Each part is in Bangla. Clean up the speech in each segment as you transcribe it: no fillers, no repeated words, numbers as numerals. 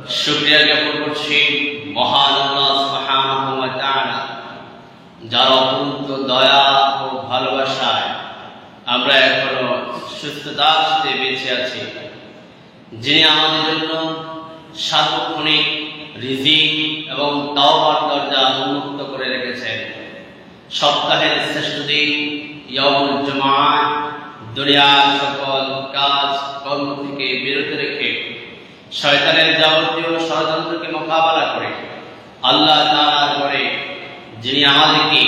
শুকরিয়া জ্ঞাপন করছি মহান আল্লাহ সুবহানাহু ওয়া তাআলা, যার অনন্ত দয়া ও ভালোবাসায় আমরা এখনো সুস্থতার সাথে বেঁচে আছি, যিনি আমাদের জন্য সার্বক্ষণিক রিজিক এবং তাওবার দরজা উন্মুক্ত করে রেখেছেন। সপ্তাহের শ্রেষ্ঠ দিন ইয়াউমুল জুমআহ দুনিয়ার সকল কাজ কর্ম থেকে বিরত রেখে শয়তানের যাবতীয় ষড়যন্ত্রকে মোকাবেলা করে আল্লাহ তাআলার ঘরে যিনি আমাদেরকে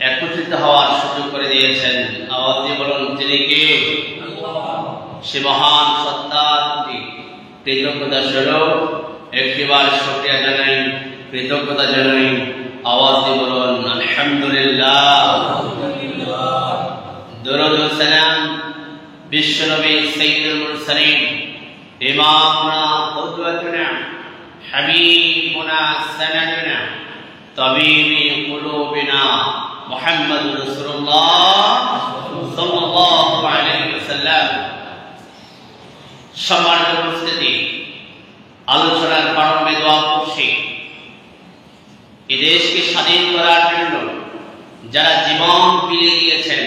একত্রিত হওয়ার সুযোগ করে দিয়েছেন, আওয়াজ দিয়ে বলুন তিনি কে? সে মহান সত্তার প্রতি কৃতজ্ঞতা স্বরূপ একটিবার শুকরিয়া জানাই, কৃতজ্ঞতা জানাই। আওয়াজ দিয়ে বলুন আলহামদুলিল্লাহ। দরুদ ও সালাম বিশ্বনবী সাইয়্যিদুল মুরসালিন ইমামনা কুদওয়াতুনা হাবিবুনা সানাদুনা তাবিবি কুলুবিনা মুহাম্মাদুর রাসূলুল্লাহ সাল্লাল্লাহু আলাইহি ওয়াসাল্লাম। সম্মানিত উপস্থিতি, আলোচনার প্রারম্ভে দোয়া করছি এই দেশকে স্বাধীন করার জন্য যারা জীবন বিলিয়ে দিয়েছেন,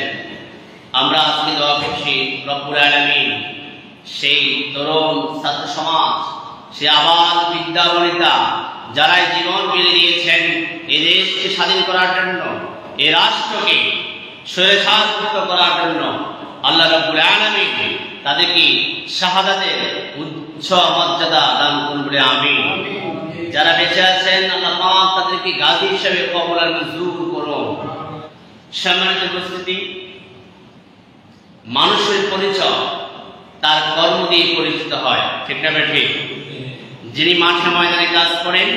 আমরা আজকে দোয়া করছি রব্বুল আলামিন সেই তরুণ ছাত্র সমাজ, সে আবাল বিদ্যা বনিতা যারা জীবন বিলিয়ে দিয়েছেন এই দেশকে স্বাধীন করার জন্য, এই রাষ্ট্রকে স্বৈরশাসমুক্ত করার জন্য, আল্লাহ রব্বুল আলামিন তাদেরকে শাহাদাতের উচ্চ মর্যাদা দান করুন বলে আমিন। যারা বেঁচে আছেন আল্লাহ পাক তাদেরকে গাজী হিসেবে কবুল আর মঞ্জুর করুন। সম্মানিত উপস্থিতি, মানুষের পরিচয় তার কর্ম দিয়ে পরিচিত হয়, ঠিক না ঠিক? যিনি মাঠে ময়দানে কাজ করেন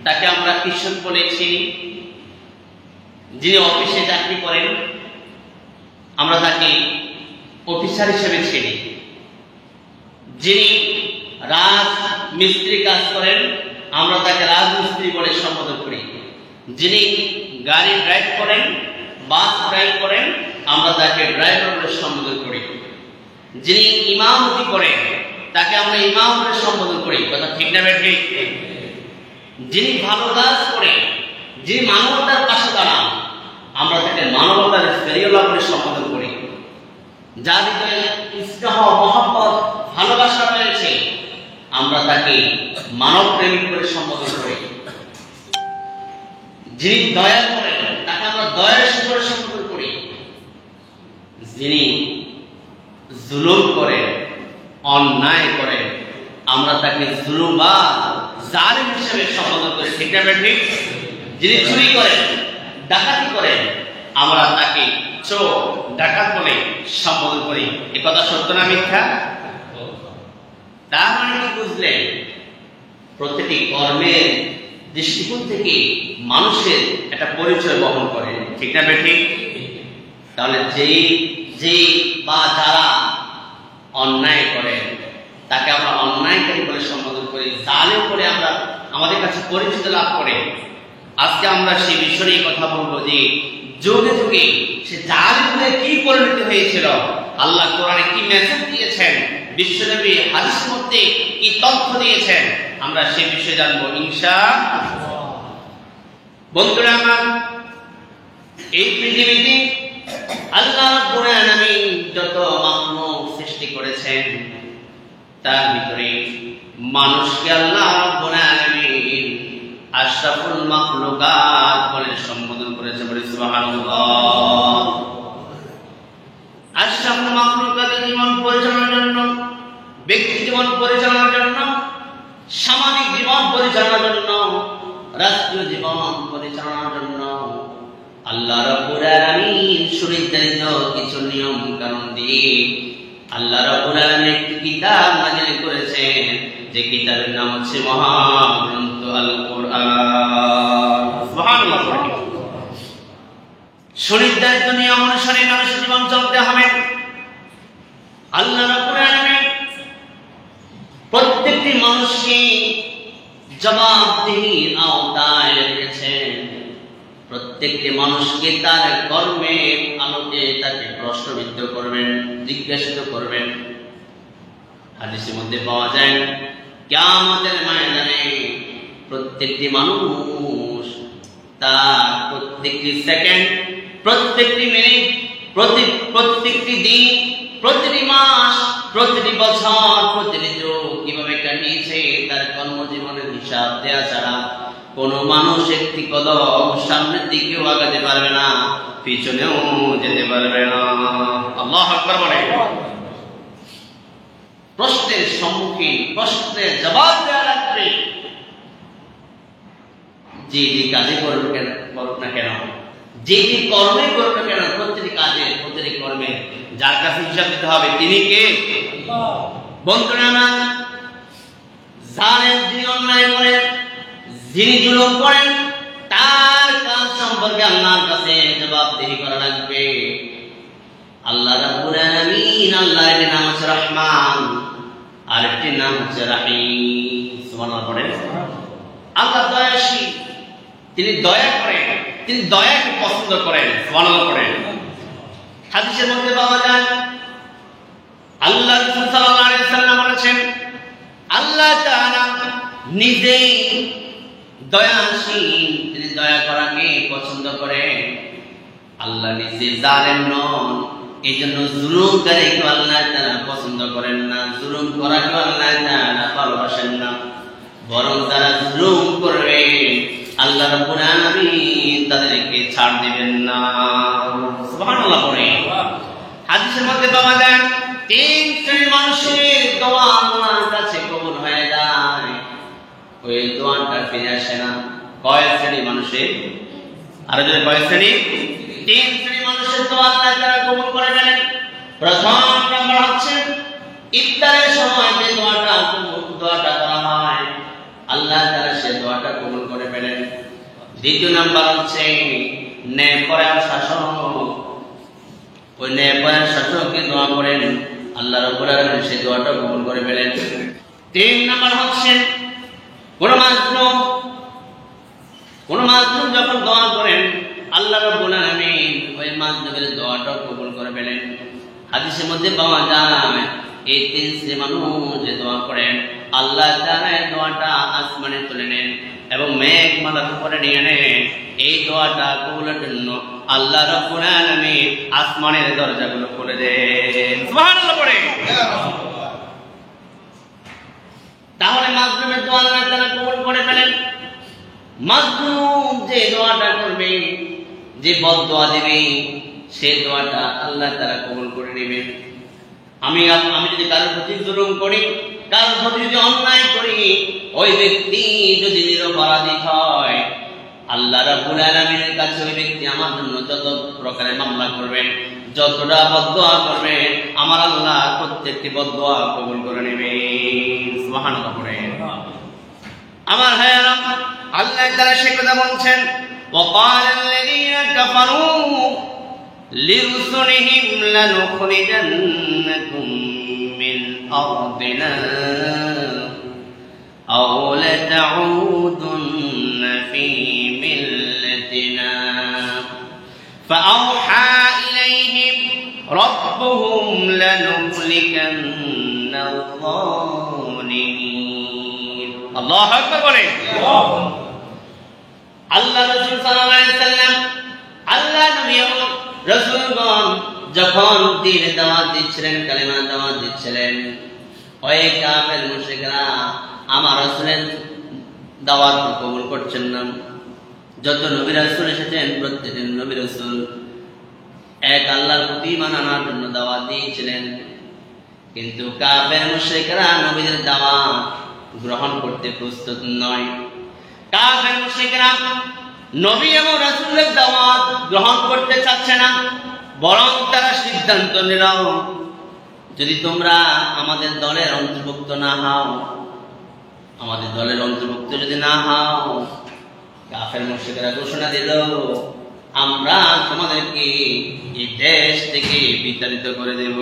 তাকে আমরা কৃষক বলে চিনি, যিনি অফিসে চাকরি করেন আমরা তাকে অফিসার হিসেবে চিনি, যিনি রাজমিস্ত্রি কাজ করেন আমরা তাকে রাজমিস্ত্রি বলে সম্বোধন করি, যিনি গাড়ি ড্রাইভ করেন, বাস ড্রাইভ করেন আমরা তাকে ড্রাইভার বলে সম্বোধন করি, যিনি ইমামতি করেন তাকে আমরা ইমাম বলে সম্বোধন করি, কথা ঠিক না ঠিক? যিনি ভালো কাজ করে, যিনি মানবতার পাশে দাঁড়ান আমরা তাকে মানবতার ফেরিওয়ালা বলে সম্বোধন করি, যার হৃদয়ে স্নেহ মহব্বত ভালোবাসা রয়েছে আমরা তাকে মানব প্রেমিক বলে সম্বোধন করি, যিনি দয়া করেন তাকে আমরা দয়াশীল বলে সম্বোধন করি, যিনি জুলুম করেন অন্যায় করেন আমরা তাকে জুলুমবাজ জালিম হিসেবে সম্বোধন করি, ঠিক না ঠিক? যিনি চুরি করেন ডাকাতি করেন আমরা তাকে চোর ডাকাত বলে সম্বোধন করি। এ কথা সত্য না মিথ্যা? তার মানে কি বুঝলেন? প্রত্যেকটি কর্মের দৃষ্টিকোণ থেকে মানুষের একটা পরিচয় বহন করে, ঠিক না ঠিক? তাহলে যেই বা যারা অন্যায় করে তাকে আমরা অন্যায়কারী বলে সম্বোধন করি, জালেম বলে আমরা আমাদের কাছে পরিচিত লাভ করে। আজকে আমরা সেই বিষয় নিয়ে কথা বলবো যে যুগে যুগে সে জালেমদের কি পরিণতি হয়েছিল, আল্লাহ কোরআনে কি মেসেজ দিয়েছেন, বিশ্বনবী হাদিসের মধ্যে কি তথ্য দিয়েছেন, আমরা সেই বিষয়ে জানবো ইনশাআল্লাহ। বন্ধুরা আমার, এই পৃথিবীতে আল্লাহ রাব্বুল আলামিন যত মাখলুক সৃষ্টি করেছেন তার ভিতরে মানুষকে আল্লাহ রাব্বুল আলামিন আশরাফুল মাখলুকাত বলে সম্বোধন করেছে, বলে সুবহানাল্লাহ। আশরাফুল মাখলুকাতের জীবন পরিচালনার জন্য, ব্যক্তি জীবন পরিচালনার জন্য, সামাজিক জীবন পরিচালনার জন্য, রাষ্ট্রীয় জীবন পরিচালনার জন্য আল্লাহ রাব্বুল আলামিন সুনির্ধারিত কিছু নিয়ম কানুন দিয়ে আল্লাহ রাব্বুল আলামিন একটি কিতাব নাযিল করেছেন, যে কিতাবের নাম হচ্ছে মহাগ্রন্থ আল কোরআন। সুবহানাল্লাহ। সুনির্ধারিত নিয়ম অনুসারে মানুষের জীবন চলতে হবে। আল্লাহ রাব্বুল আলামিন প্রত্যেকটি মানুষকে জবাবদিহির আওতায় রেখেছেন। প্রত্যেকটি মানুষকে তার কর্মের আলোকে তাকে প্রশ্নবিদ্ধ করবেন, জিজ্ঞাসিত করবেন। হাদিসের মধ্যে পাওয়া যায় কিয়ামতের ময়দানে প্রত্যেকটি মানুষ তার প্রত্যেকটি সেকেন্ড, প্রত্যেকটি মিনিট, প্রত্যেকটি দিন, প্রতিটি মাস, প্রতিটি বছর, প্রতিটি যুগ কিভাবে কাটিয়েছে তার কর্মজীবনের হিসাব দেয়া ছাড়া কোনো মানুষ একটি কদম সামনের দিকেও আগাতে পারবে না, পিছনেও যেতে পারবে না। আল্লাহু আকবার বলে। প্রশ্নের সম্মুখীন, প্রশ্নের জবাব দেওয়া লাগবে। যে কাজে করুক না কেন, যে কর্মে করুক না কেন, প্রতিটি কাজে, প্রতিটি কর্মে যার কাছে হিসাব দিতে হবে তিনি কে? বন্ধুরা না, জালেম যিনি অন্যায় করেন, যিনি জুলুম করেন, তার কাজ সম্পর্কে আল্লাহর কাছে জবাবদিহি করা লাগবে। আল্লাহ রাব্বুল আলামিন, আল্লাহর একটি নাম হচ্ছে রহমান, আর একটি নাম হচ্ছে রহিম। সুবহানাল্লাহ পড়েন। আল্লাহ দয়াশীল, তিনি দয়া করেন, তিনি দয়াকে পছন্দ করেন। সুবহানাল্লাহ পড়েন। হাদিসের মধ্যে পাওয়া যায় আল্লাহ রাসূল সাল্লাল্লাহু আলাইহি ওয়াসাল্লাম বলেছেন, আল্লাহ তাআলা নিজেই দয়াশীল, তিনি দয়া করাকে পছন্দ করেন। আল্লাহ নিজে জালেম নন, এই জন্য জুলুমকারীকে আল্লাহ তাআলা পছন্দ করেন না, জুলুম করাকে আল্লাহ তাআলা ভালোবাসেন না। বরং যারা জুলুম করবে আল্লাহ রাব্বুল আলামিন তাদেরকে ছাড় দিবেন না। সুবহানাল্লাহ পড়ে। হাদিসের মধ্যে পাওয়া যায় তিন শ্রেণীর মানুষের দোয়া আল্লাহর কাছে কবুল হয়ে যায়, ওই দোয়াটা ফিরে আসে না। কয় শ্রেণীর মানুষের? আর যদি কয় শ্রেণী? তিন শ্রেণীর মানুষের দোয়া আল্লাহ তাআলা কবুল করে ফেলেন। প্রথম নাম্বার হচ্ছে ইফতারের সময় যে দোয়াটা করা হয় আল্লাহ তাআলা সে দোয়াটা কবুল করে ফেলেন। দ্বিতীয় নাম্বার হচ্ছে ন্যায়পরায়ণ শাসক, ওই ন্যায়পরায়ণ শাসককে দোয়া করেন, আল্লাহ রাব্বুল আলামিন সেই দোয়াটা কবুল করে ফেলেন। তিন নাম্বার হচ্ছে কোন মাজলুম যখন দোয়া করেন আল্লাহ রাব্বুল আলামিন ওই মাজলুমের দোয়াটা কবুল করে ফেলেন। হাদিসের মধ্যে পাওয়া যায় এই তিন শ্রেণীর মানুষ যে দোয়া করেন আল্লাহ তাআলা এই দোয়াটা আসমানে তুলে নেন এবং মেঘমালার উপরে নিয়ে নেন। এই দোয়াটা কবুলের জন্য আল্লাহ রাব্বুল আলামিন আসমানের দরজাগুলো খুলে দেন। সুবহানাল্লাহ পড়ে। তাহলে মাজলুমের দোয়া আল্লাহ তাআলা কবুল করে ফেলেন। মাজলুম যে দোয়াটা করবে, যে বদদোয়া দিবে, সেই দোয়াটা আল্লাহ তাআলা কবুল করে নেবেন। আমি যদি কারোর প্রতি জুলুম করি, কারোর প্রতি যদি অন্যায় করি, ওই ব্যক্তি যদি নিরপরাধী হয়, আল্লাহ রাব্বুল আলামিনের কাছে ওই ব্যক্তি আমার জন্য যত প্রকারের মামলা করবেন, যতটা বদদোয়া করবেন, আমার আল্লাহ প্রত্যেকটি বদদোয়া কবুল করে নেবেন। সুবহানাল্লাহ পড়ে। আমার ভাইয়েরা, আল্লাহ তাআলা সে কথা বলছেন, وقال الذين كفروا لرسلهم لنخرجنكم من أرضنا أو لتعودن في ملتنا فأوحى إليهم ربهم لنهلكن الظالمين। الله أكبر বলেন। আল্লাহ রাসূল সাল্লাল্লাহু আলাইহি ওয়াসাল্লাম, আল্লাহ নবী এবং রাসূলগণ যখন দ্বীনের দাওয়াত দিচ্ছিলেন, কালেমার দাওয়াত দিচ্ছিলেন, ওই কাফের মুশরিকরা আমার রাসূলের দাওয়াত কবুল করছেন না। যত নবী রাসূল এসেছেন প্রত্যেকটি নবী রাসূল এক আল্লাহর প্রতি ঈমান আনার জন্য দাওয়াত দিয়েছিলেন, কিন্তু কাফের মুশরিকরা নবীদের দাওয়াত গ্রহণ করতে প্রস্তুত নয়। কাফের মুশরিকরা নবী এবং রাসূলের দাওয়াত গ্রহণ করতে চাচ্ছে না, বরং তারা সিদ্ধান্ত নিল, যদি তোমরা আমাদের দলের অন্তর্ভুক্ত না হও, আমাদের দলের অন্তর্ভুক্ত যদি না হও, কাফের মুশরিকরা ঘোষণা দিল, আমরা তোমাদেরকে এই দেশ থেকে বিতাড়িত করে দেব।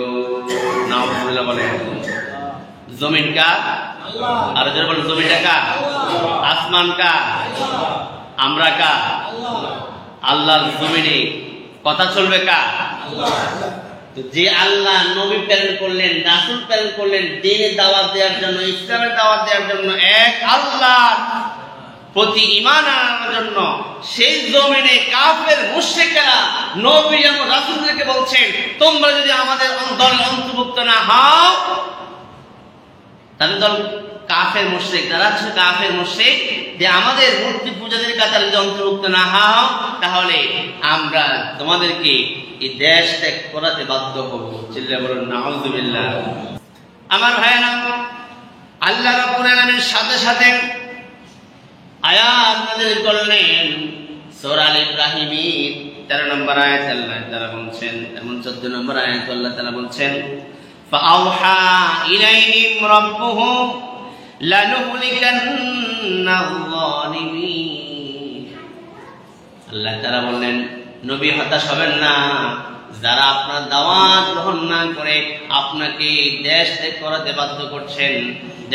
নাউযুবিল্লাহ বলেন। জমিন কার? আর যারা বলেন জমিনটা কার? আসমান কার? আমরা কার? আল্লাহর জমিনে কথা চলবে কার? তো যে আল্লাহ নবী প্রেরণ করলেন, রাসূল প্রেরণ করলেন দ্বীনের দাওয়াত দেওয়ার জন্য, ইসলামের দাওয়াত দেওয়ার জন্য, এক আল্লাহর প্রতি ঈমান আনার জন্য, সেই জমিনে কাফের মুশরিকরা নবী এবং রাসূলদেরকে বলছেন তোমরা যদি আমাদের দলের অন্তর্ভুক্ত না হও, তাদের দল কাফের মুশরিক, তারা হচ্ছে কাফের মুশরিক, যে আমাদের মূর্তি পূজাদের কাতারে যদি অন্তর্ভুক্ত না হও তাহলে আমরা তোমাদেরকে এই দেশ ত্যাগ করাতে বাধ্য হব। চিল্লায়ে বলুন নাউযুবিল্লাহ। আমার ভাইয়েরা, আল্লাহ রাব্বুল আলামিন সাথে সাথে আয়াত নাযিল করলেন। সূরা আল ইব্রাহিমের 13 নম্বর আয়াত আল্লাহ তাআলা বলছেন, এবং 14 নম্বর আয়াত আল্লাহ তাআলা বলছেন ফাআওহা ইলাইহিম রাব্বুহুম লানুহলিকান্নাল যালিমিন। আল্লাহ তাআলা বললেন নবী হতাশ হবেন না, যারা আপনার দাওয়াত গ্রহণ না করে আপনাকে দেশ ত্যাগ করাতে বাধ্য করছেন,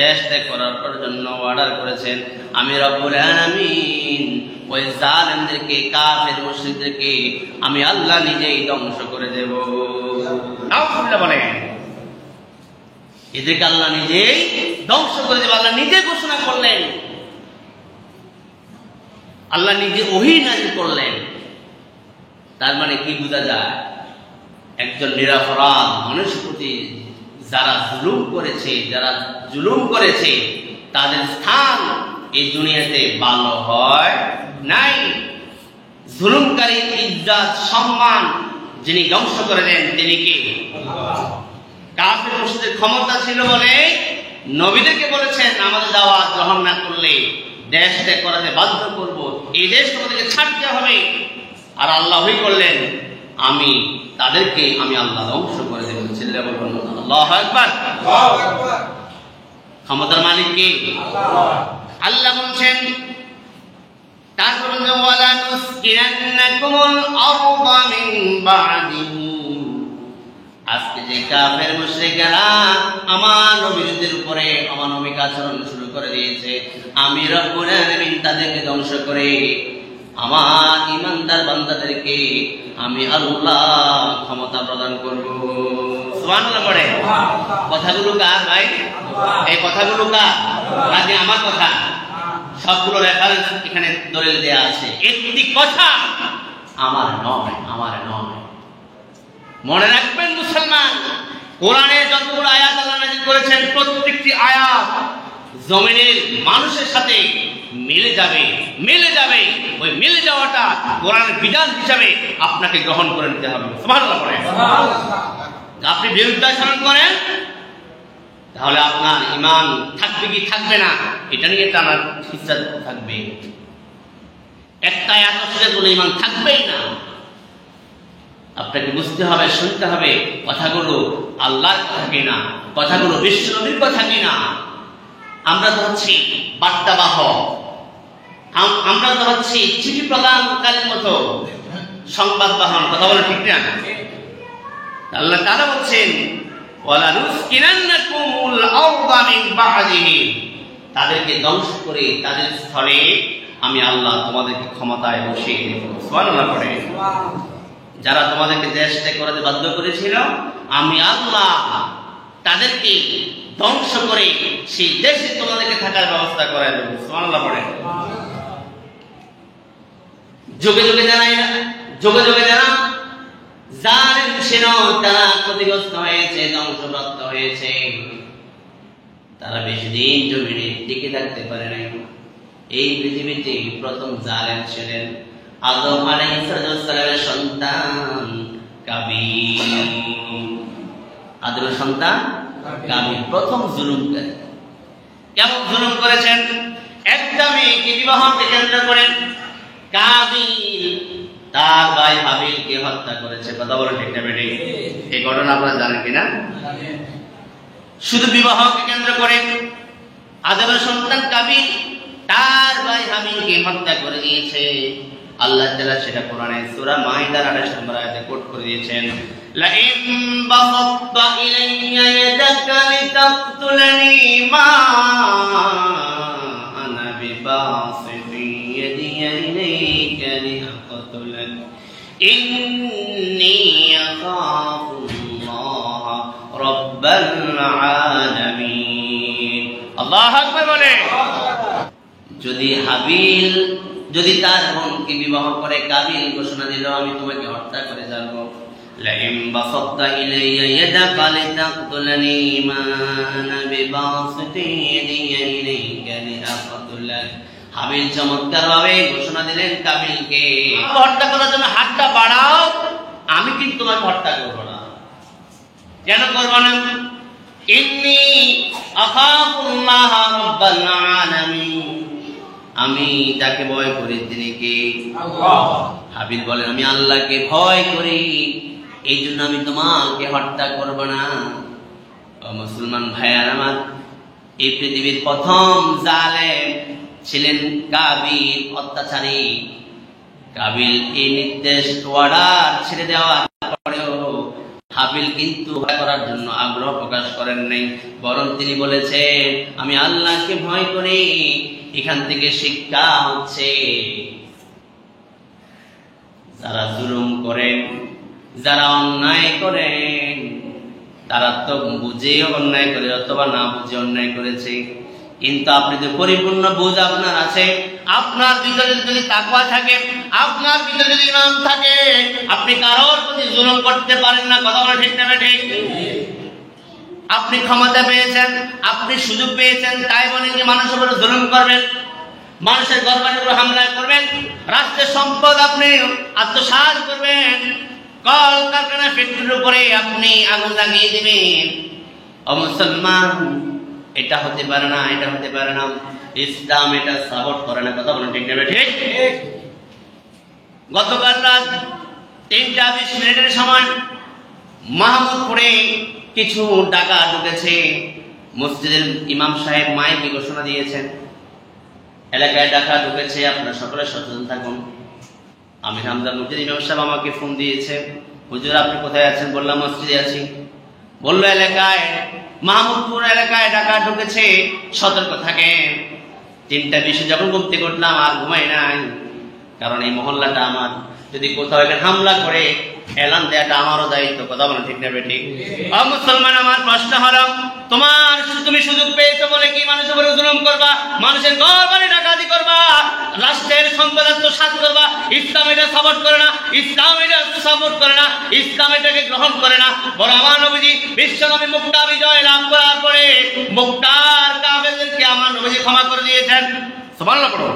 দেশ ত্যাগ করার জন্য অর্ডার করেছেন, আমি রব্বুল আলামিন ওই জালেমদেরকে, কাফের মুশরিকদেরকে আমি আল্লাহ নিজেই ধ্বংস করে দেব। নাউযুবিল্লাহ বলেন, এদেরকে আল্লাহ নিজেই ধ্বংস করে দেব। আল্লাহ নিজে ঘোষণা করলেন, আল্লাহ নিজে ওহী নাযিল করলেন। তার মানে কি বোঝা যায়? একজন নিরপরাধ মানুষের প্রতি যারা জুলুম করেছে তাদের স্থান এই দুনিয়াতে ভালো হয় নাই। জুলুমকারীর ইজ্জত সম্মান যিনি ধ্বংস করে দেন তিনি কে? কাফের মুশরিকদের ক্ষমতা ছিল বলে নবীদেরকে বলেছেন আমাদের দাওয়াত গ্রহণ না করলে দেশ ত্যাগ করাতে বাধ্য করব, এই দেশ তোমাদেরকে ছাড়তে হবে। আর আল্লাহ ওহী করলেন আমি তাদেরকে আমি আল্লাহ ধ্বংস করে দেব। চিল্লায়ে বলুন আল্লাহু আকবার। ক্ষমতার মালিক কে? আল্লাহ বলছেন, তারপর ওয়ালা নুসকিনান্নাকুমুল আরদা মিন বা'দিহিম। আজকে যে কাফের মুশরিকরা আমার নবীদের উপরে অমানবিক আচরণ শুরু করে দিয়েছে, আমি রব্বুল আলামিন তাদেরকে ধ্বংস করে আমার ঈমানদার বান্দাদেরকে আমি আল্লাহ ক্ষমতা প্রদান করব। সুবহানাল্লাহ পড়ে। কথাগুলো কার ভাই? এই কথাগুলো কার? নাকি আমার কথা? সবগুলো রেফারেন্স এখানে দলিল দেয়া আছে। একটি কথা আমার নয়, আমার নয়। মনে রাখবেন মুসলমান, কোরআনে যতগুলো আয়াত আল্লাহ নাযিল করেছেন প্রত্যেকটি আয়াত জমিনের মানুষের সাথে মিলে যাবে। ওই মিলে যাওয়াটা কোরআনের বিধান হিসাবে আপনাকে গ্রহণ করে নিতে হবে। সুবহানাল্লাহ পড়েন। আপনি বিরুদ্ধাচরণ করেন তাহলে আপনার ঈমান থাকবে কি থাকবে না এটা নিয়ে টানার ইচ্ছা থাকবে। একটা আয়াত শুনে কোনো ঈমান থাকবেই না। আপনাকে বুঝতে হবে, শুনতে হবে কথাগুলো আল্লাহর কথা কিনা, কথাগুলো বিশ্ব নবীর কথা কিনা। আমরা তো হচ্ছি বার্তাবাহক, আমরা তো হচ্ছি চিঠি প্রদানকারীর মতো সংবাদ বাহন। কথা বলে ঠিক না? আল্লাহ তাআলা বলছেন ওয়ালা নুসকিনান্নাকুমুল আরদা মিন বা'দিহিম, তাদেরকে ধ্বংস করে তাদের স্থলে আমি আল্লাহ তোমাদেরকে ক্ষমতায় বসিয়ে দেব। সুবহানাল্লাহ পড়ে। যারা তোমাদেরকে দেশ ত্যাগ করতে বাধ্য করেছিল আমি আল্লাহ তাদেরকে ধ্বংস করে সেই দেশে তোমাদেরকে থাকার ব্যবস্থা করে দেব। সুবহানাল্লাহ পড়ে। যুগে যুগে যারা জালেম ছিল, তারা ক্ষতিগ্রস্ত হয়েছে, ধ্বংসপ্রাপ্ত হয়েছে, তারা বেশি দিন জমিনে টিকে থাকতে পারে নাই। এই পৃথিবীতে প্রথম জালেম ছিলেন আদম আলাইহিস সালামের সন্তান কাবিল। আদমের সন্তান কাবিল প্রথম জুলুমকারী। কেমন জুলুম করেছেন? একটা মেয়েকে বিবাহকে কেন্দ্র করে কাবিল তার ভাই হাবিলকে হত্যা করেছে। কথা বলে ঠিক না বেটি? এই ঘটনা আপনারা জানেন কিনা? শুধু বিবাহকে কেন্দ্র করে আদমের সন্তান কাবিল তার ভাই হাবিলকে হত্যা করে দিয়েছে। আল্লাহ তাআলা সেটা কোরআনে সূরা মাইদার 28 নম্বর আয়াতে কোট করে দিয়েছেন, লা ইন বাসাত্তা ইলাইয়া ইয়াদাকা লিতাকতুলানি মা আনা বিবাসিতি ইয়াদিয়া ইলাইকা লিআকতুলাক ইন্নী আখাফুল্লাহ আলামিন। আল্লাহু আকবার বলে। যদি হাবিল যদি তার বোনকে বিবাহ করে কাবিল ঘোষণা দিল আমি তোমাকে হত্যা করে যাব, লাইম বাসাতা ইলাইয়া ইয়াদাকা লিতাকতুলানি মা আনা বিবাসিতি ইয়াদিয়া ইলাইকা লিআকতুলাক। হাবিল চমৎকার ভাবে ঘোষণা দিলেন কাবিলকে, হত্যা করার জন্য হাতটা বাড়াও, আমি কিন্তু তোমাকে হত্যা করব না। কেন করব না? ইন্নী আখাফুল্লাহ রাব্বাল আলামিন, আমি তাকে ভয় করি, তিনি কে? আল্লাহ। হাবিল বলেন আমি আল্লাহকে ভয় করি, এই জন্য আমি তোমাকে হত্যা করব না। ও মুসলমান ভাইয়ার আমার, এই পৃথিবীর প্রথম জালেম ছিলেন কাবিল, অত্যাচারী। কাবিল এই নির্দেশ অর্ডার ছেড়ে দেওয়ার পরেও হাবিল কিন্তু ভয় করার জন্য আগ্রহ প্রকাশ করেন নাই, বরং তিনি বলেছেন আমি আল্লাহকে ভয় করি। এখান থেকে শিক্ষা হচ্ছে যারা জুলুম করেন, যারা অন্যায় করেন, তারা তো বুঝে অন্যায় করে অথবা না বুঝে অন্যায় করেছে, কিন্তু আপনি যে পরিপূর্ণ বুঝ আপনার আছে, আপনার ভিতরে যদি তাকওয়া থাকে, আপনার ভিতরে যদি ঈমান থাকে, আপনি কারোর প্রতি জুলুম করতে পারেন না। কথা বলা ঠিক না ঠিক? আপনি ক্ষমতা পেয়েছেন, আপনি সুযোগ পেয়েছেন, তাই বলে কি মানুষের উপরে জুলুম করবেন, মানুষের ঘরবাড়ির উপর হামলা করবেন, রাষ্ট্রের সম্পদ আপনি আত্মসাৎ করবেন, কল কারখানা ফ্যাক্টরির উপরে আপনি আগুন লাগিয়ে দিবেন? ও মুসলমান, এটা হতে পারে না, এটা হতে পারে না। ইসলাম এটা সাপোর্ট করে না। কথা বলেন ঠিক না ঠিক? গতকাল রাত 3:20 সময় মাহমুদপুরে কিছু টাকা ঢুকেছে। মসজিদের ইমাম সাহেব মাইকে ঘোষণা দিয়েছেন এলাকায় টাকা ঢুকেছে, আপনারা সকলে সচেতন থাকুন। আমি হামজা মসজিদ ইমাম সাহেব আমাকে ফোন দিয়েছে, হুজুর আপনি কোথায় আছেন? বললাম মসজিদে আছি। বললো এলাকায় মাহমুদপুর এলাকায় টাকা ঢুকেছে, সতর্ক থাকেন। 3:20 যখন ঘুম থেকে উঠলাম আর ঘুমাই নাই, কারণ এই মহল্লাটা আমার, যদি কোথাও এখানে হামলা করে এলান দেওয়াটা আমারও দায়িত্ব। কথা বলেন ঠিক না ঠিক? মুসলমান আমার প্রশ্ন হলো, তুমি সুযোগ পেয়েছো বলে কি মানুষের উপরে জুলুম করবা, মানুষের ঘর বাড়ি ডাকাতি করবা, রাষ্ট্রের সম্পদ আত্মসাৎ করবা? ইসলাম এটা সাপোর্ট করে না, ইসলাম এটা সাপোর্ট করে না, ইসলাম এটাকে গ্রহণ করে না। বড় আমার নবীজি বিশ্বনবী মুক্তা বিজয় লাভ করার পরে মুক্তার কাফেরদেরকে আমার নবীজি ক্ষমা করে দিয়েছেন। সুবহানাল্লাহ পড়ো।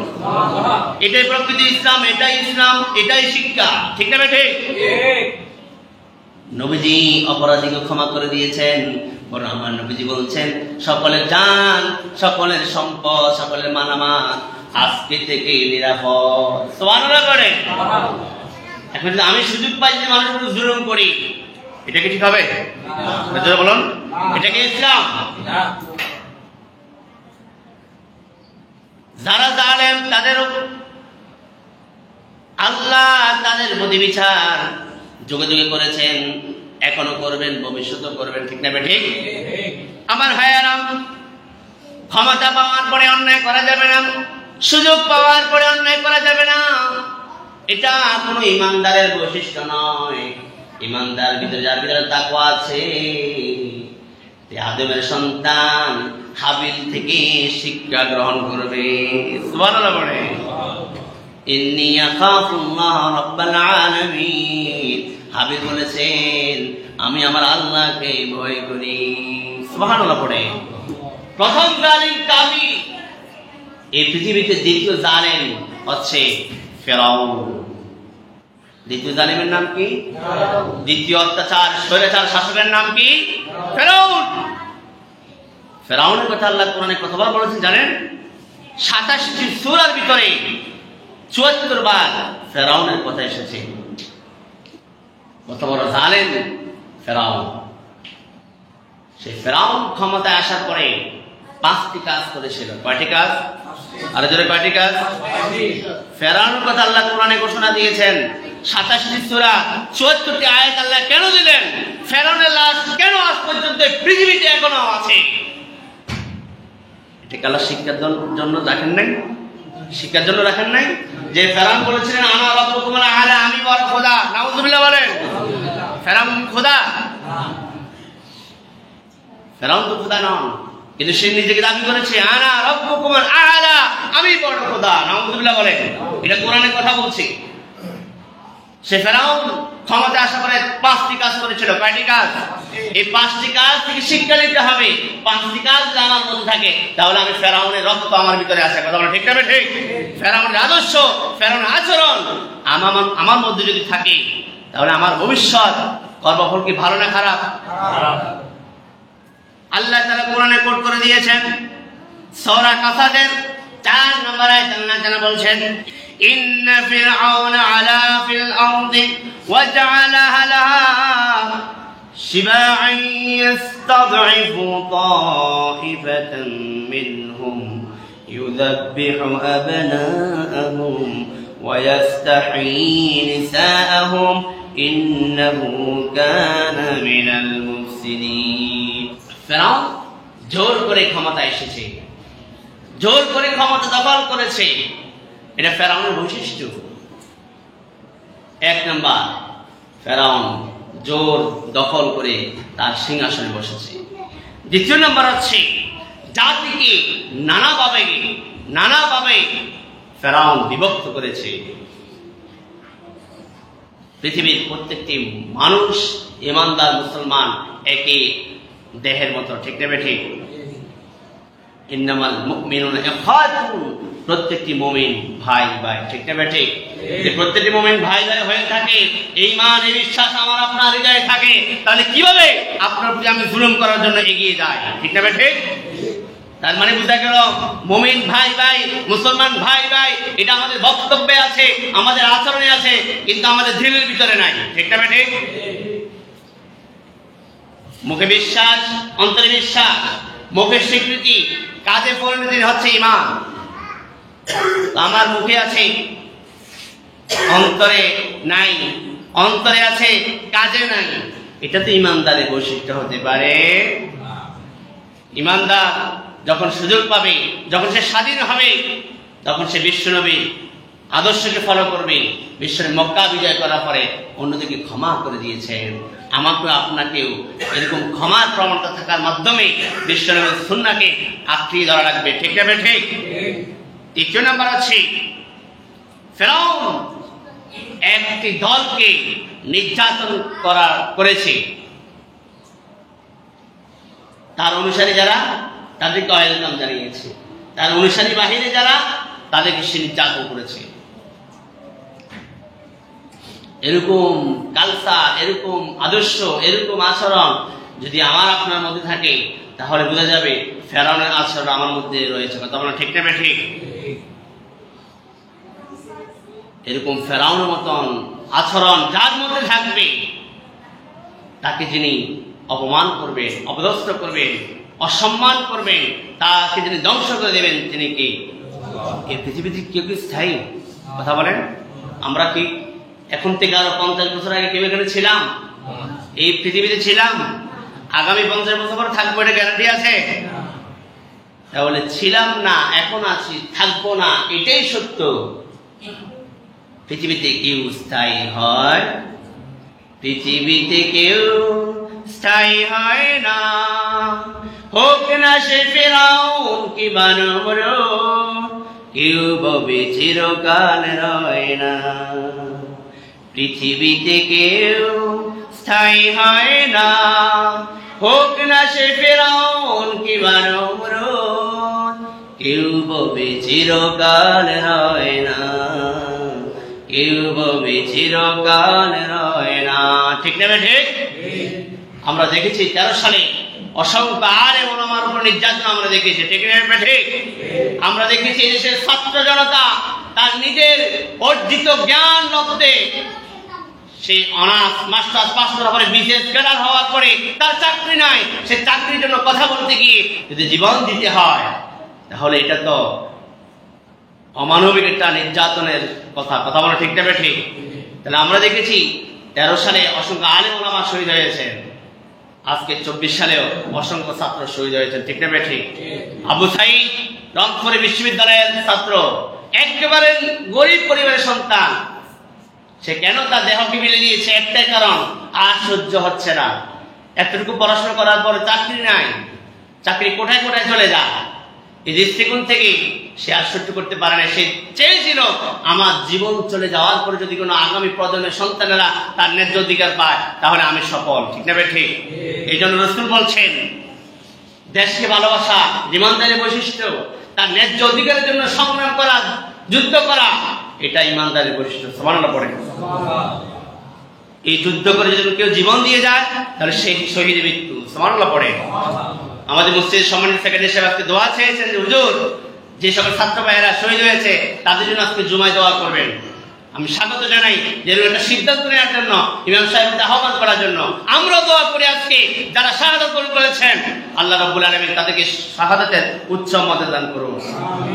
এটাই প্রকৃতি ইসলাম, এটাই ইসলাম, এটাই শিক্ষা। ঠিক না ঠিক? নবীজি অপরাধীকে ক্ষমা করে দিয়েছেন। বড় আমার নবীজি বলছেন সকলের জান, সকলের সম্পদ, সকলের মালামাল আজকে থেকে নিরাপদ। সুবহানাল্লাহ করে। এখন যদি আমি সুযোগ পাই যে মানুষের উপর জুলুম করি, এটা কি ঠিক হবে? বলুন, এটা কি ইসলাম? যারা জালেম তাদের আল্লাহ তাদের প্রতি বিচার যুগে যুগে করেছেন, এখনো করবেন, ভবিষ্যতেও করবেন। ঠিক না ঠিক? আমার ভাইয়ারা, ক্ষমতা পাওয়ার পরে অন্যায় করা যাবে না, সুযোগ পাওয়ার পরে অন্যায় করা যাবে না। এটা কোনো ইমানদারের বৈশিষ্ট্য নয়। ইমানদার ভিতরে, যার ভিতরে তাকওয়া আছে, আদমের সন্তান হাবিল থেকে শিক্ষা গ্রহণ করবে। সুবহানাল্লাহ বলে। ইন্নী আখাফুল্লাহ রাব্বাল আলামিন। হাবিল বলেছেন আমি আমার আল্লাহকে ভয় করি। সুবহানাল্লাহ পড়ে। প্রথম জালিম কাবিল। এই পৃথিবীতে দ্বিতীয় জালেম হচ্ছে ফেরাউন। দ্বিতীয় জালিমের নাম কি? দ্বিতীয় অত্যাচার স্বৈরাচার শাসকের নাম কি? ফেরাউন। ফেরাউনের কথা আল্লাহ কোরআনে কতবার বলেছেন জানেন? 27টি সূরার ভিতরে 74 বার ফেরাউনের কথা এসেছে। কত বড় জালেম ফেরাউন। সেই ফেরাউন ক্ষমতায় আসার পরে 5টি কাজ করেছিল। কয়টি কাজ? আরে জোরে কয়টি কাজ? ফেরাউনের কথা আল্লাহ কোরআনে ঘোষণা দিয়েছেন। 27টি সূরা 74টি আয়াত আল্লাহ কেন দিলেন? ফেরাউনের লাশ কেন আজ পর্যন্ত পৃথিবীতে এখনো আছে? এটা আল্লাহ শিক্ষার জন্য রাখেন নাই? শিক্ষার জন্য রাখেন নাই? যে ফেরাউন বলেছিলেন আনা রাব্বুকুম আ'লা, আমি বড় খোদা। নাউযুবিল্লাহ বলেন। ফেরাউন খোদা? ফেরাউন তো খোদা নন, কিন্তু সে নিজেকে দাবি করেছে আনা রাব্বুকুমুল আ'লা, আমি বড় খোদা। নাউযুবিল্লাহ বলেন, এটা কোরআনের কথা বলছি। সে ফেরাউন ক্ষমতা আসার পরে 5টি কাজ করেছিল। কয়টি কাজ? এই 5টি কাজ থেকে শিক্ষা নিতে হবে। 5টি কাজ যদি আমার মধ্যে থাকে তাহলে আমি ফেরাউনের রক্ত আমার ভিতরে আসে, কথা বলে ঠিক না ঠিক? ফেরাউনের আদর্শ, ফেরাউনের আচরণ আমার মধ্যে যদি থাকে তাহলে আমার ভবিষ্যৎ কর্মফল কি ভালো না খারাপ? আল্লাহ তাআলা কোরআনে কোট করে দিয়েছেন সূরা কাসাসের 4 নম্বর আয়াতে আল্লাহ তাআলা বলছেন ইন্না ফিরআউনা আলা ফিল আরদি ওয়া জাআলা আহলাহা শিবা'আন ইস্তাদ'ইফু তা'iফাতান মিনহুম ইউযাব্বিহু আবনাআহুম ওয়া ইস্তাহয়ী নিসাআহুম ইন্নাহু কানা মিনাল মুফসিদিন। ফেরাউন জোর করে ক্ষমতা এসেছে, জোর করে ক্ষমতা দখল করেছে। এটা ফেরাউনের বৈশিষ্ট্য। 1 নাম্বার, ফেরাউন জোর দখল করে তার সিংহাসনে বসেছে। 2 নাম্বার হচ্ছে জাতিকে নানাভাবে ফেরাউন বিভক্ত করেছে। পৃথিবীর প্রত্যেকটি মানুষ ঈমানদার মুসলমান একই দেহের মতো, ঠিক না ঠিক? ইন্নামাল মুমিনুনা ইখওয়াতুন, প্রত্যেকটি মুমিন ভাই ভাই, ঠিক না ঠিক? প্রত্যেকটি মুমিন ভাই ভাই হয়ে থাকে, ঈমান এই বিশ্বাস আমার আপনার হৃদয়ে থাকে, তাহলে কিভাবে আপনার প্রতি আমি জুলুম করার জন্য এগিয়ে যাই, ঠিক না ঠিক? তার মানে বুঝা গেল মুমিন ভাই ভাই, মুসলমান ভাই ভাই, এটা আমাদের বক্তব্যে আছে, আমাদের আচরণে আছে, কিন্তু আমাদের দিলের ভিতরে নাই, ঠিক না ঠিক? মুখে বিশ্বাস, অন্তরে বিশ্বাস, মুখের স্বীকৃতি, কাজে পরিণতি হচ্ছে ঈমান। আমার মুখে আছে, অন্তরে নাই, অন্তরে আছে, কাজে নাই, এটা তো ঈমানদারের বৈশিষ্ট্য হতে পারে? ঈমানদার যখন সুযোগ পাবে, যখন সে স্বাধীন হবে, তখন সে বিশ্বনবীর আদর্শকে ফলো করবে। বিশ্বের মক্কা বিজয় করার পরে অন্যদিকে ক্ষমা করে দিয়েছেন। আমাকে আপনাকেও এরকম ক্ষমার প্রবণতা থাকার মাধ্যমে বিশ্বনবীর সুন্নাহকে আঁকড়িয়ে ধরা লাগবে, ঠিক না ঠিক? 3 নাম্বার আছে ফেরাউন একটি দলকে নির্যাতন করেছে। তার অনুসারী যারা, তাদেরকে ওয়েলকাম জানিয়েছে। তার অনুসারী বাহিনী যারা, তাদেরকে সে নির্যাতন করেছে। এরকম কালচার, এরকম আদর্শ, এরকম আচরণ যদি আমার আপনার মধ্যে থাকে তাহলে বোঝা যাবে ফেরাউনের আচরণ আমার মধ্যে রয়েছে, কথা বলা ঠিক না ঠিক? এরকম ফেরাউনের মতন আচরণ যার মধ্যে থাকবে, তাকে যিনি অপমান করবেন, অপদস্থ করবেন, অসম্মান করবেন, তাকে যিনি ধ্বংস করে দেবেন, তিনি কি? এই পৃথিবীতে কেউ কি স্থায়ী? কথা বলেন। আমরা কি এখন থেকে আরো 50 বছর আগে কেউ এখানে ছিলাম? এই পৃথিবীতে ছিলাম? আগামী 50 বছর পরে থাকবো, এটা গ্যারান্টি আছে? তাহলে ছিলাম না, এখন আছি, থাকবো না, এটাই সত্য। পৃথিবীতে কেউ স্থায়ী হয়? পৃথিবীতে কেউ স্থায়ী হয় না, হোক না সে ফেরাউন কি বানর, কেউ ববে চিরকাল রয় না। পৃথিবীতে কেউ স্থায়ী হয় না, হোক না সে ফেরাউন কি বানর, কেউ ববে চিরকাল রয় না, কেউ ববে চিরকাল রয় না, ঠিক না ঠিক? আমরা দেখেছি 13 সালে অসংখ্য আলেম ওলামার উপর নির্যাতন আমরা দেখেছি, ঠিক না ঠিক? আমরা দেখেছি দেশের ছাত্র জনতা তার নিজের অর্জিত জ্ঞান রক্তে, সে অনার্স মাস্টার্স পাস করার পরে বিশেষ ক্যাডার হওয়ার পরে তার চাকরি নাই, সে চাকরির জন্য কথা বলতে গিয়ে যদি জীবন দিতে হয় তাহলে এটা তো অমানবিক একটা নির্যাতনের কথা, কথা বলা ঠিক না ঠিক? তাহলে আমরা দেখেছি 13 সালে অসংখ্য আলেম ওলামা শহীদ হয়েছেন, আজকে 24 সালেও অসংখ্য ছাত্র শহীদ হয়েছেন, ঠিক না ঠিক? আবু সাঈদ রংপুর বিশ্ববিদ্যালয়ের ছাত্র, একেবারে গরিব পরিবারের সন্তান, সে কেন তার দেহকে মিলে দিয়েছে? একটাই কারণ, আর সহ্য হচ্ছে না এতটুকু পড়াশোনা করার পরে চাকরি নাই, চাকরি কোথায় কোথায় চলে যায়। এই দৃষ্টিকোণ থেকে সে আর সহ্য করতে পারে না। সে চেয়েছিল আমার জীবন চলে যাওয়ার পরে যদি কোনো আগামী প্রজন্মের সন্তানেরা তার ন্যায্য অধিকার পায় তাহলে আমি সফল। ঠিক না ঠিক? এই জন্য রাসূল বলছেন দেশকে ভালোবাসা ইমানদারের বৈশিষ্ট্য, তার ন্যায্য অধিকারের জন্য সংগ্রাম করা, যুদ্ধ করা, এটা ইমানদারের বৈশিষ্ট্য। সুবহানাল্লাহ পড়ে। এই যুদ্ধ করে যদি কেউ জীবন দিয়ে যায় তাহলে সেই শহীদ মৃত্যু। সুবহানাল্লাহ পড়ে। আমাদের মসজিদের সম্মানিত সেক্রেটারি সাহেব আজকে দোয়া চেয়েছেন যে হুজুর যে সকল ছাত্র ভাইয়েরা শহীদ হয়েছে তাদের জন্য আজকে জুমায় দোয়া করবেন। আমি স্বাগত জানাই যে একটা সিদ্ধান্ত নেওয়ার জন্য, ইমাম সাহেবকে আহ্বান করার জন্য। আমরা দোয়া করি আজকে যারা শাহাদাত বরণ করেছেন আল্লাহ রাব্বুল আলামিন তাদেরকে শাহাদাতের উচ্চ মর্যাদা দান করুন।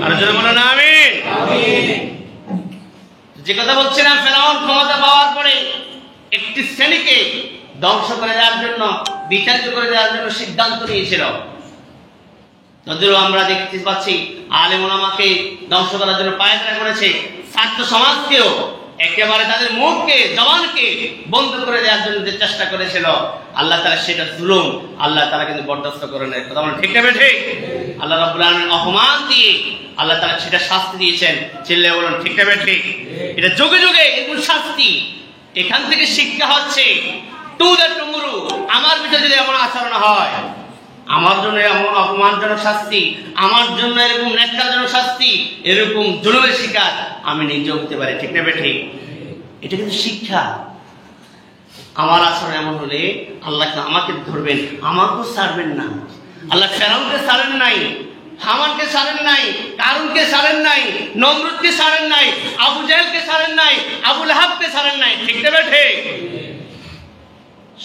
আর জোরে বলুন আমিন। যে কথা বলছিলাম, ফেরাউন ক্ষমতা পাওয়ার পরে একটি শ্রেণীকে ধ্বংস করে দেওয়ার জন্য, বিচারিত করে দেওয়ার জন্য সিদ্ধান্ত নিয়েছিল। যদিও আমরা দেখতে পাচ্ছি আলেম ওলামাকে ধ্বংস করার জন্য পায়তারা করেছে, ছাত্র সমাজকেও একেবারে তাদের মুখকে জবানকে বন্ধ করে দেওয়ার জন্য যে চেষ্টা করেছিল, আল্লাহ তাআলা সেটা জুলুম আল্লাহ তাআলা কিন্তু বরদাস্ত করে নেয়। কথা বলেন ঠিক না ঠিক? আল্লাহ রাব্বুল আলামিন অপমান দিয়ে আল্লাহ তাআলা সেটা শাস্তি দিয়েছেন। চিল্লায়ে বলুন ঠিক না ঠিক? এটা যুগে যুগে এরকম শাস্তি। এখান থেকে শিক্ষা হচ্ছে টু দ্য টুমরু, আমার ভিতরে যদি এমন আচরণ হয়, আমার জন্য এমন অপমানজনক শাস্তি, আমার জন্য এরকম ন্যাক্কারজনক শাস্তি, এরকম জুলুমের শিকার আমি নিজেও হতে পারি। ঠিক না ঠিক? এটা কিন্তু শিক্ষা। আমার আচরণ এমন হলে আল্লাহ আমাকে ধরবেন, আমাকেও ছাড়বেন না। আল্লাহ ফেরাউনকে ছাড়েন নাই, হামানকে ছাড়েন নাই, কারুনকে ছাড়েন নাই, নমরুদকে ছাড়েন নাই, আবু জাহেলকে ছাড়েন নাই, আবু লাহাবকে ছাড়েন নাই। ঠিক না ঠিক?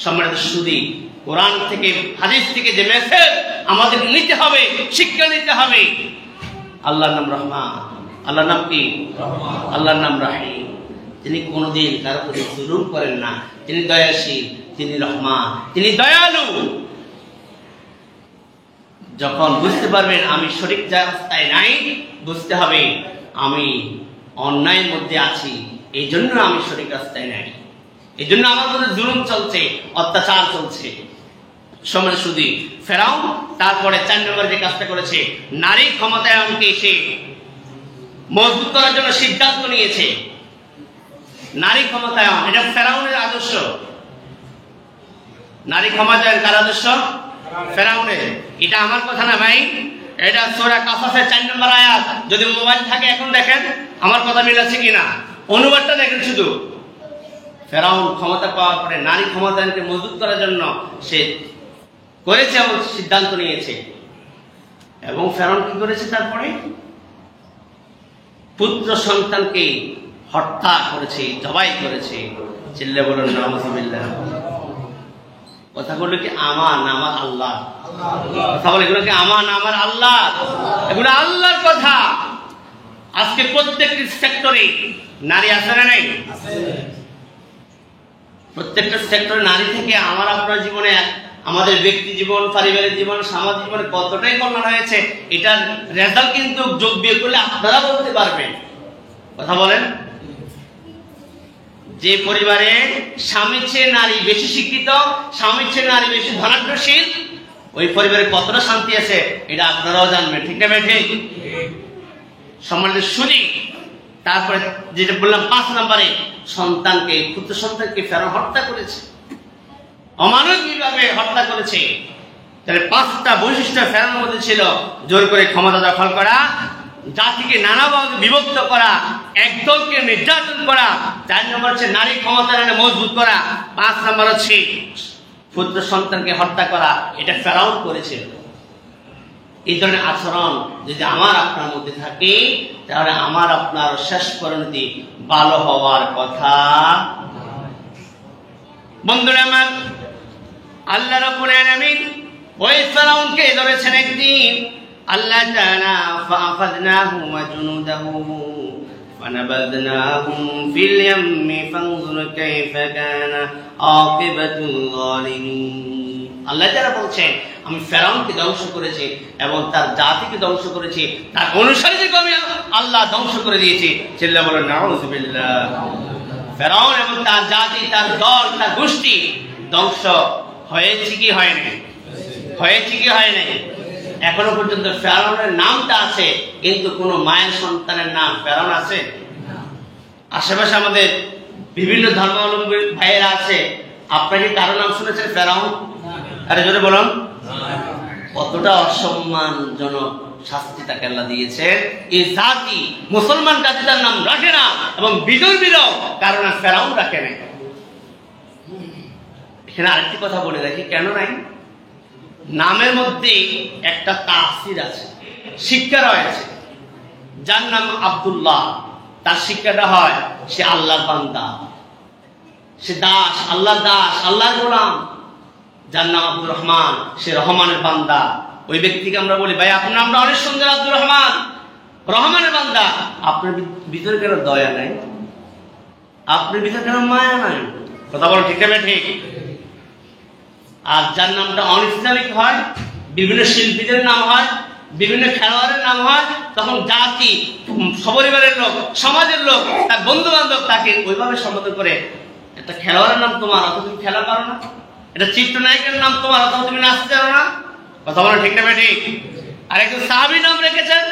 সম্মানিত সুধী, কোরআন থেকে হাদিস থেকে যে মেসেজ আমাদেরকে নিতে হবে, শিক্ষা নিতে হবে, আল্লাহর নাম রহমান, আল্লাহর নাম কি? আল্লাহর নাম রাহিম। তিনি কোনোদিন কারো প্রতি জুলুম করেন না। তিনি দয়াশীল, তিনি রহমান, তিনি দয়ালু। যখন বুঝতে পারবেন আমি সঠিক রাস্তায় নাই, বুঝতে হবে আমি অন্যায়ের মধ্যে আছি, এই জন্য আমি সঠিক রাস্তায় নাই, এই জন্য আমার মধ্যে জুলুম চলছে, অত্যাচার চলছে। সমাজ শুধু ফেরাউন তারপরে 4 নম্বর যে কাজটা করেছে, নারী ক্ষমতায়নকে সে মজবুত করার জন্য সিদ্ধান্ত নিয়েছে। নারী ক্ষমতায়ন এটা ফেরাউনের আদর্শ। নারী ক্ষমতায়ন কার আদর্শ? ফেরাউনের। এটা আমার কথা না ভাই, এটা সূরা কাসাসের 4 নম্বর আয়াত। যদি মোবাইল থাকে এখন দেখেন আমার কথা মিলাচ্ছে কিনা, অনুবাদটা দেখেন শুধু। ফেরাউন ক্ষমতা পাওয়ার পরে নারী ক্ষমতায়নকে মজবুত করার জন্য সে করেছে এবং সিদ্ধান্ত নিয়েছে। এবং ফেরাউন কি করেছে? তারপরে পুত্র সন্তানকে হত্যা করেছে, জবাই করেছে। চিল্লে বলুন নাউযুবিল্লাহ। কথা বললো কি আমার না আমার আল্লাহ? কথা বলে এগুলো কি আমার না আমার আল্লাহ? এগুলো আল্লাহর কথা। আজকে প্রত্যেকটি সেক্টরে নারী আছে না নাই? প্রত্যেকটা সেক্টরে নারী থেকে আমার আপনার জীবনে, আমাদের ব্যক্তি জীবন, পারিবারিক জীবন, সামাজিক জীবনে কতটাই কল্যাণ হয়েছে, এটার রেজাল্ট কিন্তু যোগ বিয়োগ করলে আপনারা বলতে পারবেন। কথা বলেন। যে পরিবারে স্বামীর চেয়ে নারী বেশি শিক্ষিত, স্বামীর চেয়ে নারী বেশি ধনাঢ্যশীল, ওই পরিবারে কতটা শান্তি আছে এটা আপনারাও জানবেন। ঠিক না ঠিক? সম্মানিত শুনি। তারপরে যেটা বললাম 5 নম্বরে, সন্তানকে, পুত্র সন্তানকে ফেরাউন হত্যা করেছে, অমানবিকভাবে হত্যা করেছে। তাহলে 5টা বৈশিষ্ট্য ফেরাউনের মধ্যে ছিল। জোর করে ক্ষমতা দখল করা, জাতিকে নানাভাবে বিভক্ত করা, একদলকে নির্যাতন করা। 4 নম্বর হচ্ছে নারী ক্ষমতায়নে মজবুত করা। 5 নম্বর হচ্ছে পুত্র সন্তানকে হত্যা করা। এটা ফেরাউন করেছিল। এই ধরনের আচরণ যদি আমার আপনার মধ্যে থাকে তাহলে আমার আপনার শেষ পরিণতি ভালো হওয়ার কথা। বন্ধুরা আমার, আল্লাহ রাব্বুল আলামিন ওই ফেরাউনকে ধরেছেন একদিন। আল্লাহ তাআলা ফাআখাযনাহু ওয়া জুনুদাহু ফানাবাযনাহুম ফিল ইয়াম্মি ফানজুর কাইফা কানা আকিবাতুল যালিমিন। আল্লাহ তাআলা বলছেন আমি ফেরাউনকে ধ্বংস করেছি এবং তার জাতিকে ধ্বংস করেছি, তার অনুসারীদেরকে আমি আল্লাহ ধ্বংস করে দিয়েছি। চিল্লায়ে বলেন নাউযুবিল্লাহ। ফেরাউন এবং তার জাতি, তার দল, তার গোষ্ঠী ধ্বংস হয়েছে কি হয় নাই? হয়েছে কি হয় নাই? এখনো পর্যন্ত ফেরাউনের নামটা আছে, কিন্তু কোন মায়ের সন্তানের নাম ফেরাউন আছে? আশেপাশে আমাদের বিভিন্ন ধর্মাবলম্বী ভাইয়েরা আছে, আপনারা কি কারো নাম শুনেছেন ফেরাউন? আরে জোরে বলুন। কতটা অসম্মানজনক শাস্তি তাকে আল্লাহ দিয়েছে। এই জাতি মুসলমান জাতি তার নাম রাখে না, এবং বিজয়ীরাও কারণ ফেরাউন রাখে নাই। এখানে আরেকটি কথা বলে রাখি, কেন নাই? নামের মধ্যে একটা তাফসীর আছে, শিক্ষা রয়েছে। যার নাম আব্দুল্লাহ, তার শিক্ষাটা হয় সে আল্লাহর বান্দা, সে দাস, আল্লাহর দাস, আল্লাহর গোলাম। যার নাম আব্দুর রহমান, সে রহমানের বান্দা। ওই ব্যক্তিকে আমরা বলি, ভাই আপনার নামটা অনেক সুন্দর, আব্দুর রহমান, রহমানের বান্দা। আপনার ভিতরে কেন দয়া নাই? আপনার ভিতরে কেন মায়া নাই? কথা বলো ঠিক না? ঠিক। আর যার নামটা অনিসলামিক হয়, বিভিন্ন শিল্পীদের নাম হয়, বিভিন্ন খেলোয়াড়ের নাম হয়, তখন জাতি, সপরিবারের লোক, সমাজের লোক, তার বন্ধু বান্ধব তাকে ওইভাবে সম্বোধন করে। একটা খেলোয়াড়ের নাম তোমার, অথচ তুমি খেলা পারো না। এটা চিত্রনায়কের নাম তোমার, অথচ তুমি নাচতে পারো না। কথা বলো ঠিক না? ঠিক। আর একজন সাহাবীর নাম রেখেছেন,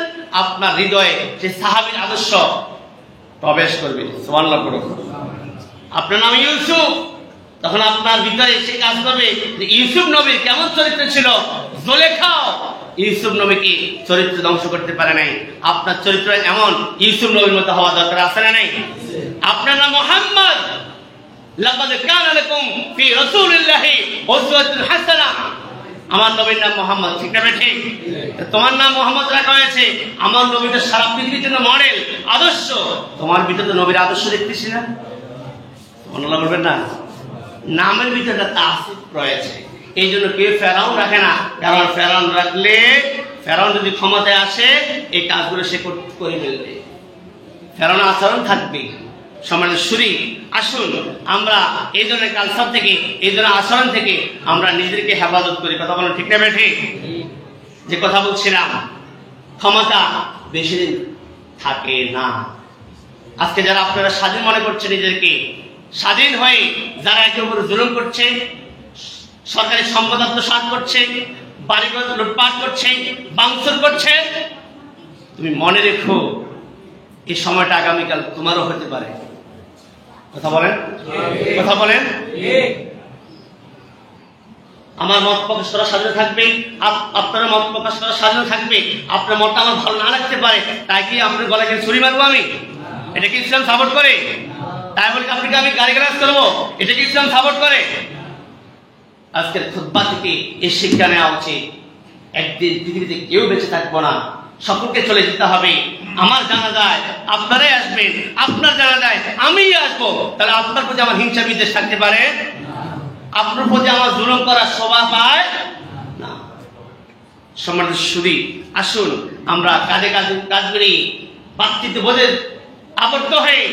আপনার হৃদয়ে সে সাহাবীর আদর্শ প্রবেশ করবে। সুবহানাল্লাহ পড়ো। আপনার নাম ইউসুফ, তখন আপনার ভিতরে সে কাজ করবে যে ইউসুফ নবীর কেমন চরিত্র ছিল। জুলেখাও ইউসুফ নবীকে চরিত্র ধ্বংস করতে পারে নাই। আপনার চরিত্র এমন ইউসুফ নবীর মতো হওয়া দরকার, আছে না নাই? আপনার নাম মুহাম্মদ, লাকাদ কানা লাকুম ফি রাসূলিল্লাহি উসওয়াতুন হাসানাহ। আমার নবীর নাম মোহাম্মদ, ঠিক না? ঠিক। তোমার নাম মোহাম্মদ রাখা হয়েছে, আমার নবী তো সারা পৃথিবীর জন্য মডেল, আদর্শ। তোমার ভিতরে তো নবীর আদর্শ দেখতেছি না? মনে করবেন না? নামের ভিতরে তাফসীর রয়েছে। এই জন্য কেউ ফেরাউন রাখে না, কারণ ফেরাউন রাখলে, ফেরাউন যদি ক্ষমতায় আসে, এই কাজগুলো সে করে ফেলবে। ফেরাউন আচরণ থাকবে। সমাজের সুরি, আসুন আমরা এই ধরনের কালচার থেকে, এই ধরনের আচরণ থেকে আমরা নিজেদেরকে হেফাজত করি। কথা বলেন ঠিক না? ঠিক। যে কথা বলছিলাম, ক্ষমতা বেশি দিন থাকে না। আজকে যারা আপনারা স্বাধীন মনে করছে নিজেদেরকে, স্বাধীন হয়ে যারা একের উপর জুলুম করছে, সরকারি সম্পদ আত্মসাৎ করছে, বাড়িঘর লুটপাট করছে, ভাঙচুর করছে, তুমি মনে রেখো এই সময়টা আগামীকাল তোমারও হতে পারে। কথা বলেন, কথা বলেন। আমার মত প্রকাশ করার স্বাধীনতা থাকবে, আপনার মত প্রকাশ করার স্বাধীনতা থাকবে। আপনার মতটা আমার ভালো না লাগতে পারে, তাই কি আপনার গলায় ছুরি মারবো আমি? এটা কি ইসলাম সাপোর্ট করে? তাই বলে আপনাকে আমি গালিগালাজ করবো? এটা কি ইসলাম সাপোর্ট করে? আজকের খুতবা থেকে এই শিক্ষা নেওয়া উচিত, একদিন পৃথিবীতে কেউ বেঁচে থাকবো না, সকলকে চলে যেতে হবে। আমার জানা যায় আপনারাই আসবেন, আপনার জানা যায় আমি আসবো। তাহলে আপনার প্রতি আমার হিংসা বিদ্বেষ থাকতে পারে? আপনার প্রতি আমার জুলুম করার শোভা পায় না। সম্মানিত সুধী, আসুন আমরা কাজে কাজ করি, বাতৃত্ব বোধে আবদ্ধ হয়ে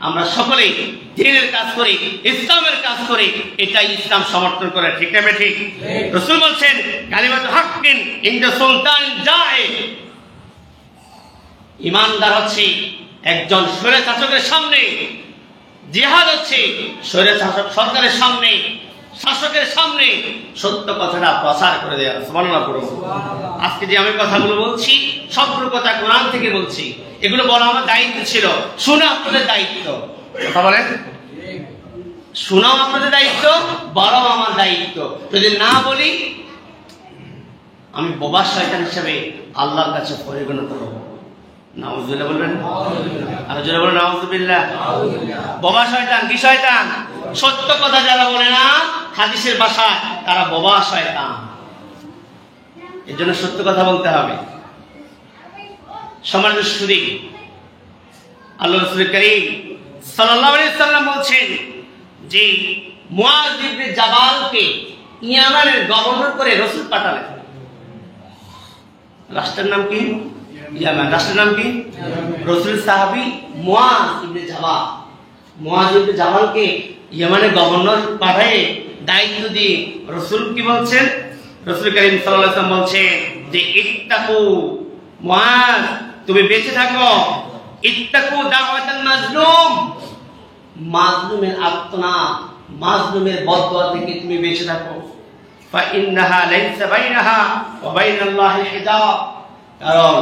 আমরা সকলেই দ্বীনের কাজ করি, ইসলামের কাজ করি। এটাই ইসলাম সমর্থন করে, ঠিক না? ঠিক। রাসূল বলছেন, কালিমাতুল হাক্কিন ইনদা সুলতান জায়েদ। ইমানদার হচ্ছে একজন স্বৈরশাসকের সামনে, জিহাদ হচ্ছে স্বৈরশাসক সরকারের সামনে, শাসকের সামনে সত্য কথাটা প্রচার করে দেওয়া। সুবহানাল্লাহ পড়ো। আজকে যে আমি কথাগুলো বলছি, সবগুলো কথা কোরআন থেকে বলছি। এগুলো বলা আমার দায়িত্ব ছিল, শোনা আপনাদের দায়িত্ব। কথা বলেন, শোনাও আপনাদের দায়িত্ব, বলাও আমার দায়িত্ব। যদি না বলি, আমি বোবা শয়তান হিসেবে আল্লাহর কাছে পরিগণিত হব। নাউযুবিল্লাহ বলবেন? আর জোরে বলেন নাউযুবিল্লাহ। বোবা শয়তান, কি শয়তান? সত্য কথা যারা বলে না হাদিসের ভাষায়, তারা বোবা শয়তান। এর জন্য সত্য কথা বলতে হবে। সম্মানিত সুধী, আল্লাহ রাসূল কারীম সাল্লাল্লাহু আলাইহি সাল্লাম বলছেন যে মুআয ইবনে জাবালকে ইয়ামানের গভর্নর করে রাসূল পাঠালেন। রাষ্ট্রের নাম কি? ইয়ামান। রাষ্ট্রের নাম কি? রাসূল সাহাবী মুআয ইবনে জাবাল। মুআয ইবনে জাবালকে ইয়ামানের গভর্নর পাঠায় দায়িত্ব দিয়ে রাসূল কি বলছেন? রাসূল কারীম সাল্লাল্লাহু আলাইহি ওয়াসাল্লাম বলছেন যে ইত্তাকু মুআয, তুমি বেঁচে থাকো। ইত্তাকু দাওয়াতাল মাজলুম, মাজলুমের আর্তনাদ, মাজলুমের বদদোয়া থেকে তুমি বেঁচে থাকো। ফাইন্নাহা লাইসা বাইনাহা ওয়া বাইনাল্লাহি হিজাব। কারণ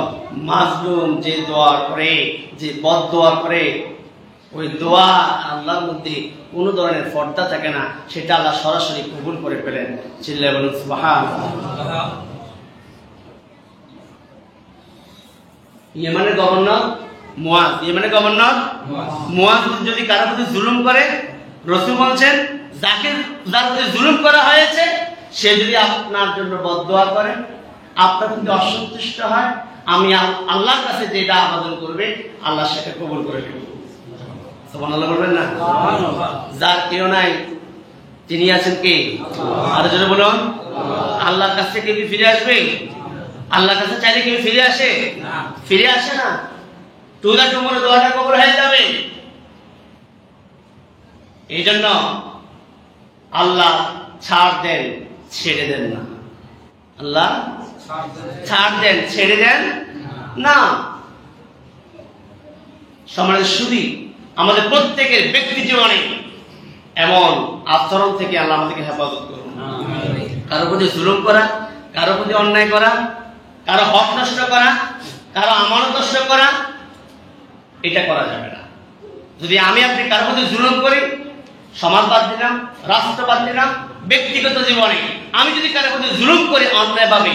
মাজলুম যে দোয়া করে, যে বদদোয়া করে, ওই দোয়া আল্লাহর মধ্যে কোনো ধরনের পর্দা থাকে না, সেটা আল্লাহ সরাসরি কবুল করে ফেলেন। চিল্লায়ে বলুন সুবহানাল্লাহ। ইয়েমেনের গভর্নর মুয়াজ, ইয়েমেনের গভর্নর মুয়াজ যদি কারো প্রতি জুলুম করে, রাসূল বলেন যার প্রতি জুলুম করা হয়েছে সে যদি আপনার জন্য বদদোয়া করে, আপনার প্রতি অসন্তুষ্ট হয়, আমি আল্লাহর কাছে যেটা আবেদন করবে আল্লাহ সেটা কবুল করে নেবেন। সুবহানাল্লাহ বলবেন না? যার কেউ নাই তিনি আছেন কে? আর জোরে বলুন, আল্লাহর কাছে কি ফিরে আসবে? আল্লাহর কাছে চাইলে কি ফিরে আসে? ফিরে আসে না। টুদা টুমোর দোয়াটা কবুল হয়ে যাবে। এই জন্য আল্লাহ ছাড় দেন, ছেড়ে দেন না। আল্লাহ ছাড় দেন, ছেড়ে দেন না। সমাজের শুধু আমাদের প্রত্যেকের ব্যক্তি জীবনে এমন আচরণ থেকে আল্লাহ আমাদেরকে হেফাজত করুন। কারো প্রতি জুলুম করা, কারো প্রতি অন্যায় করা, কারো হক নষ্ট করা, কারো আমানত নষ্ট করা, এটা করা যাবে না। যদি আমি আপনি কারো প্রতি জুলুম করি, সমাজ বাদ দিলাম, রাষ্ট্র বাদ দিলাম, ব্যক্তিগত জীবনে আমি যদি কারো প্রতি জুলুম করি অন্যায়ভাবে,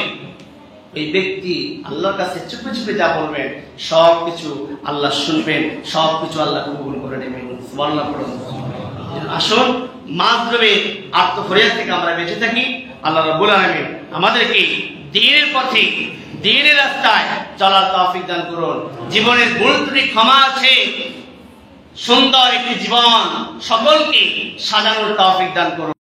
এই ব্যক্তি আল্লাহর কাছে চুপে চুপে যা বলবেন সবকিছু আল্লাহ শুনবেন, সবকিছু আল্লাহ কবুল করে নেবেন। সুবহানাল্লাহ পড়ুন। আসুন মাধ্যমে আত্মফরিয়াদ থেকে আমরা বেঁচে থাকি। আল্লাহ রাব্বুল আলামিন আমাদেরকে দ্বীনের পথে, দ্বীনের রাস্তায় চলার তৌফিক দান করুন। জীবনের ভুল ত্রুটি ক্ষমা আছে, সুন্দর একটি জীবন সকলকে সাজানোর তৌফিক দান করুন।